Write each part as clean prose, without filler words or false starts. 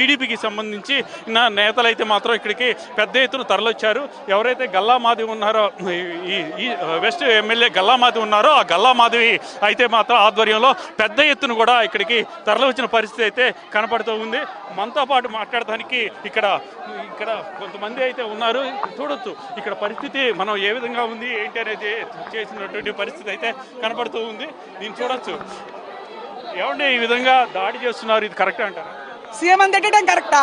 టీడీపీకి సంబంధించి నేతలు అయితే మాత్రం ఇక్కడికి పెద్ద ఎత్తున తరలిచ్చారు. ఎవరైతే గల్లా మాధవి ఉన్నారో, ఈ వెస్ట్ ఎమ్మెల్యే గల్లా మాధవి ఉన్నారో, ఆ గల్లా మాధవి అయితే మాత్రం ఆధ్వర్యంలో పెద్ద ఎత్తున కూడా ఇక్కడికి తరలివచ్చిన పరిస్థితి అయితే కనపడుతూ ఉంది. మనతో పాటు మాట్లాడడానికి ఇక్కడ కొంతమంది అయితే ఉన్నారు. చూడొచ్చు ఇక్కడ పరిస్థితి మనం ఏ విధంగా ఉంది ఏంటి అనేది చేసినటువంటి పరిస్థితి అయితే కనపడుతూ ఉంది. దీన్ని చూడొచ్చు. ఏమంటే ఈ విధంగా దాడి చేస్తున్నారు, ఇది కరెక్ట్ అంటారా? సీఎం అని తిట్టడం కరెక్టా?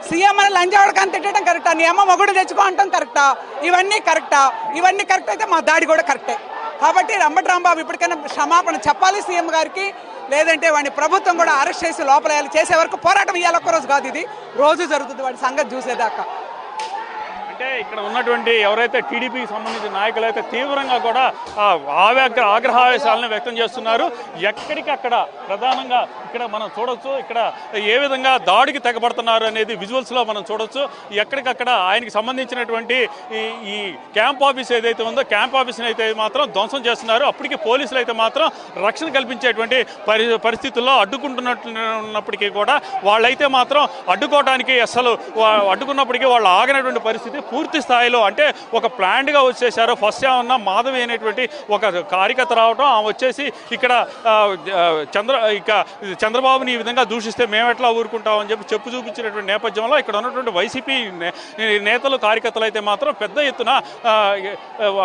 సీఎం అని లంజావడకని తిట్టడం కరెక్టా? నీ అమ్మ మొగుడు తెచ్చుకో అంటాం కరెక్టా? ఇవన్నీ కరెక్టా? ఇవన్నీ కరెక్ట్ అయితే మా దాడి కూడా కరెక్టే. కాబట్టి రంబటి రాంబాబు ఇప్పటికైనా క్షమాపణ చెప్పాలి సీఎం గారికి. లేదంటే వాడిని ప్రభుత్వం కూడా అరెస్ట్ చేసి లోపల వేయాలి. చేసే వరకు పోరాటం ఇవాళ ఒక్కరోజు కాదు, ఇది రోజు జరుగుతుంది వాడి సంగతి చూసేదాకా. అంటే ఇక్కడ ఉన్నటువంటి ఎవరైతే టీడీపీకి సంబంధించిన నాయకులు అయితే తీవ్రంగా కూడా ఆగ్రహావేశాలను వ్యక్తం చేస్తున్నారు. ఎక్కడికక్కడ ప్రధానంగా ఇక్కడ మనం చూడొచ్చు, ఇక్కడ ఏ విధంగా దాడికి తెగబడుతున్నారు అనేది విజువల్స్లో మనం చూడొచ్చు. ఎక్కడికక్కడ ఆయనకి సంబంధించినటువంటి ఈ క్యాంప్ ఆఫీస్ ఏదైతే ఉందో, క్యాంప్ ఆఫీస్ని అయితే మాత్రం ధ్వంసం చేస్తున్నారు. అప్పటికి పోలీసులు అయితే మాత్రం రక్షణ కల్పించేటువంటి పరిస్థితుల్లో అడ్డుకుంటున్నప్పటికీ కూడా వాళ్ళైతే మాత్రం అడ్డుకోవడానికి అసలు అడ్డుకున్నప్పటికీ వాళ్ళు ఆగినటువంటి పరిస్థితి పూర్తి స్థాయిలో. అంటే ఒక ప్లాంట్గా వచ్చేసారు. ఫస్ట్ ఏమన్నా మాధవి అనేటువంటి ఒక కార్యకర్త రావటం, ఆమె వచ్చేసి ఇక్కడ చంద్రబాబుని ఈ విధంగా దూషిస్తే మేము ఎట్లా ఊరుకుంటామని చెప్పి చూపించినటువంటి నేపథ్యంలో ఇక్కడ ఉన్నటువంటి వైసీపీ నేతలు కార్యకర్తలు అయితే మాత్రం పెద్ద ఎత్తున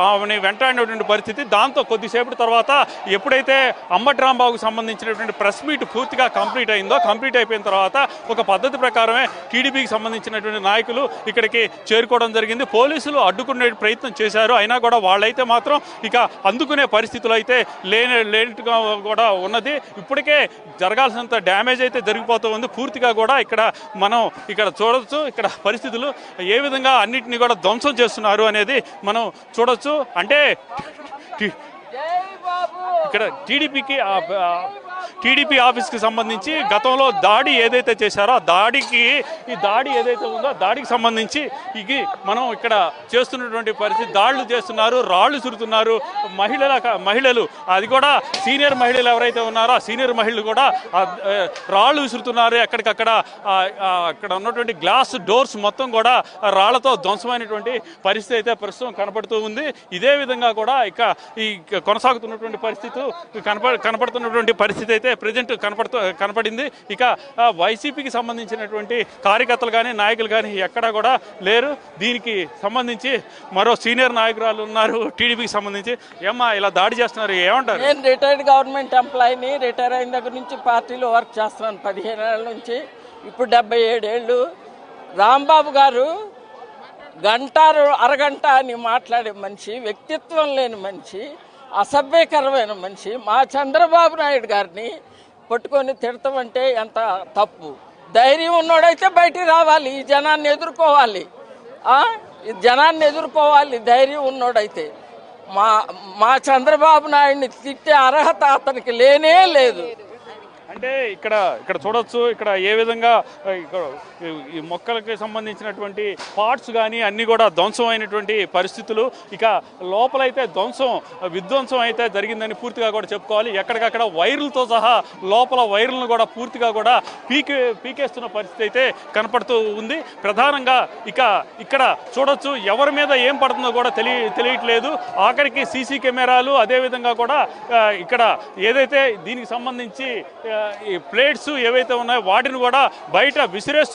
ఆమెని వెంటాడినటువంటి పరిస్థితి. దాంతో కొద్దిసేపటి తర్వాత ఎప్పుడైతే అంబటి రాంబాబుకు సంబంధించినటువంటి ప్రెస్ మీట్ పూర్తిగా కంప్లీట్ అయిపోయిన తర్వాత ఒక పద్ధతి ప్రకారమే టీడీపీకి సంబంధించినటువంటి నాయకులు ఇక్కడికి చేరుకోవడం జరిగింది. పోలీసులు అడ్డుకునే ప్రయత్నం చేశారు. అయినా కూడా వాళ్ళైతే మాత్రం ఇక అందుకునే పరిస్థితులు అయితే లేనట్టుగా కూడా ఉన్నది. ఇప్పటికే జరగాల్సినంత డ్యామేజ్ అయితే జరిగిపోతూ ఉంది. పూర్తిగా కూడా మనం ఇక్కడ చూడొచ్చు. ఇక్కడ పరిస్థితులు ఏ విధంగా అన్నిటినీ కూడా ధ్వంసం చేస్తున్నారు అనేది మనం చూడొచ్చు. అంటే ఇక్కడ టీడీపీ ఆఫీస్కి సంబంధించి గతంలో దాడి ఏదైతే చేశారో ఈ దాడి ఏదైతే ఉందో దాడికి సంబంధించి మనం ఇక్కడ చేస్తున్నటువంటి పరిస్థితి, దాడులు చేస్తున్నారు, రాళ్లు సురుతున్నారు. మహిళలు అది కూడా సీనియర్ మహిళలు ఎవరైతే ఉన్నారో ఆ సీనియర్ మహిళలు కూడా రాళ్లు విసురుతున్నారు. ఎక్కడికక్కడ అక్కడ ఉన్నటువంటి గ్లాస్ డోర్స్ మొత్తం కూడా రాళ్లతో ధ్వంసమైనటువంటి పరిస్థితి అయితే ప్రస్తుతం కనపడుతూ ఉంది. ఇదే విధంగా కూడా ఈ కొనసాగుతున్నటువంటి పరిస్థితి కనపడుతున్నటువంటి పరిస్థితి అయితే ప్రజెంట్ కనపడింది. ఇక వైసీపీకి సంబంధించినటువంటి కార్యకర్తలు కానీ నాయకులు కానీ ఎక్కడా కూడా లేరు. దీనికి సంబంధించి మరో సీనియర్ నాయకురాలు ఉన్నారు టీడీపీకి సంబంధించి. ఏమ్మా ఇలా దాడి చేస్తున్నారు, ఏమంటారు? నేను రిటైర్డ్ గవర్నమెంట్ ఎంప్లాయీని. రిటైర్ అయిన దగ్గర నుంచి పార్టీలో వర్క్ చేస్తున్నాను 15 ఏళ్ళ నుంచి. ఇప్పుడు 77 ఏళ్ళు. రాంబాబు గారు అరగంట అని మాట్లాడే మనిషి, వ్యక్తిత్వం లేని మనిషి, అసభ్యకరమైన మనిషి. మా చంద్రబాబు నాయుడు గారిని పట్టుకొని తిడతామంటే ఎంత తప్పు. ధైర్యం ఉన్నోడైతే బయటికి రావాలి, ఈ జనాన్ని ఎదుర్కోవాలి. ఈ జనాన్ని ఎదుర్కోవాలి ధైర్యం ఉన్నోడైతే. మా చంద్రబాబు నాయుడిని తిట్టే అర్హత అతనికి లేనే లేదు. అంటే ఇక్కడ చూడొచ్చు. ఇక్కడ ఏ విధంగా ఈ మొక్కలకి సంబంధించినటువంటి పార్ట్స్ కానీ అన్నీ కూడా ధ్వంసం అయినటువంటి పరిస్థితులు. ఇక లోపలైతే విధ్వంసం అయితే జరిగిందని పూర్తిగా కూడా చెప్పుకోవాలి. ఎక్కడికక్కడ వైర్లతో సహా లోపల వైర్లను కూడా పూర్తిగా కూడా పీకేస్తున్న పరిస్థితి అయితే కనపడుతూ ఉంది. ప్రధానంగా ఇక్కడ చూడొచ్చు, ఎవరి మీద ఏం పడుతుందో కూడా తెలియట్లేదు. ఆఖరికి సీసీ కెమెరాలు, అదేవిధంగా కూడా ఇక్కడ ఏదైతే దీనికి సంబంధించి ఈ ప్లేట్స్ ఏవైతే ఉన్నాయో వాటిని కూడా బయట విసిరేస్తూ